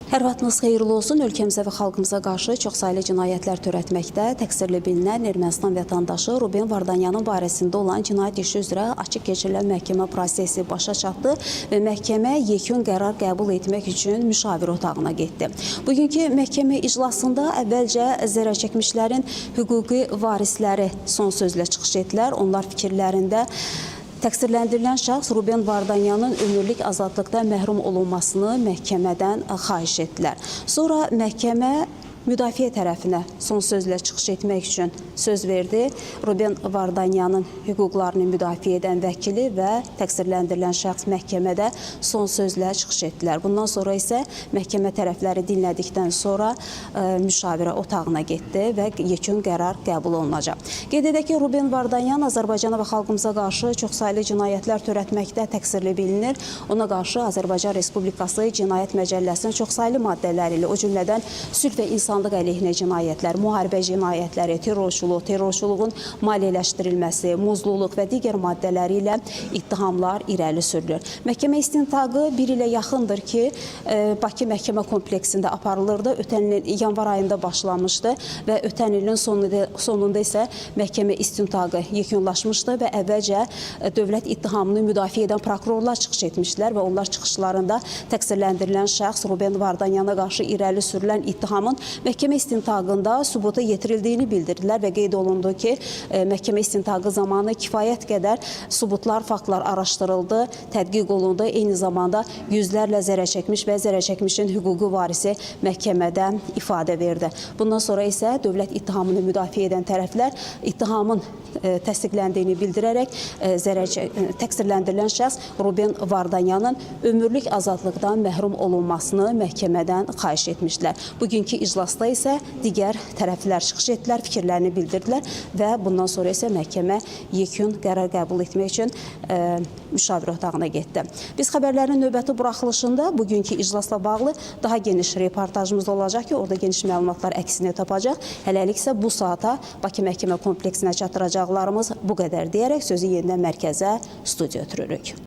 Hər vaxtınız xeyirli olsun. Ölkəmizə və xalqımıza qarşı çoxsaylı cinayətlər törətməkdə təqsirli bilinən Ermənistan vətəndaşı Ruben Vardanyanın barəsində olan cinayət işi üzrə açıq keçirilən məhkəmə prosesi başa çatdı və məhkəmə yekun qərar qəbul etmək üçün müşavirə otağına getdi. Bugünkü məhkəmə iclasında əvvəlcə zərərçəkmişlərin hüquqi varisləri son sözlə çıxış etdilər. Onlar fikirlərində təqsirləndirilən şəxs Ruben Vardanyanın ömürlük azadlıqdan məhrum olunmasını məhkəmədən xahiş etdilər. Sonra məhkəmə müdafiə tərəfinə son sözlə çıxış etmək üçün söz verdi. Ruben Vardanyanın hüquqlarını müdafiə edən vəkili və təqsirləndirilən şəxs məhkəmədə son sözlə çıxış etdilər. Bundan sonra isə məhkəmə tərəfləri dinlədikdən sonra müşavirə otağına getdi və yekun qərar qəbul olunacaq. Qeyd edək ki, Ruben Vardanyan Azərbaycana və xalqımıza qarşı çoxsaylı cinayətlər törətməkdə təqsirli bilinir. Ona qarşı Azərbaycan Respublikası Cinayət Məcəlləsinin çoxsaylı maddələri ilə, o cümlədən sülh və insanlıq əleyhinə cinayətlər, müharibə cinayətləri, terrorçuluğun maliyyələşdirilməsi, muzluluq və digər maddələri ilə ittihamlar irəli sürülür. Məhkəmə istintaqı bir ilə yaxındır ki, Bakı məhkəmə kompleksində aparılırdı. Ötən ilin yanvar ayında başlamışdı və ötən ilin sonunda isə məhkəmə istintaqı yekunlaşmışdı və əvvəlcə dövlət ittihamını müdafiə edən prokurorlar çıxış etmişlər və onlar çıxışlarında təqsirləndirilən şəxs Ruben Vardanyana qarşı irəli sürülən ittihamın məhkəmə istintaqında sübuta yetirildiyini bildirdilər və qeyd olundu ki, məhkəmə istintaqı zamanı kifayət qədər sübutlar, faktlar araşdırıldı, tədqiq olundu. Eyni zamanda yüzlərlə zərərçəkmiş və zərərçəkmişin hüquqi varisi məhkəmədə ifadə verdi. Bundan sonra isə dövlət ittihamını müdafiə edən tərəflər ittihamın təsdiqləndiyini bildirərək təqsirləndirilən şəxs Ruben Vardanyanın ömürlük azadlıqdan məhrum olunmasını məhkəmədən xahiş etmişlər. Bugünkü iclasda isə digər tərəflər çıxış etdilər, fikirlərini bildirdilər və bundan sonra isə məhkəmə yekun qərar qəbul etmək üçün müşavirə otağına getdi. Biz xəbərlərin növbəti buraxılışında bugünkü iclasla bağlı daha geniş reportajımız olacaq ki, orada geniş məlumatlar əksini tapacaq. Hələlik isə bu saata Bakı məhkəmə kompleksinə çatdıracaqlarımız bu qədər deyərək sözü yenidən mərkəzə, studiya ötürürük.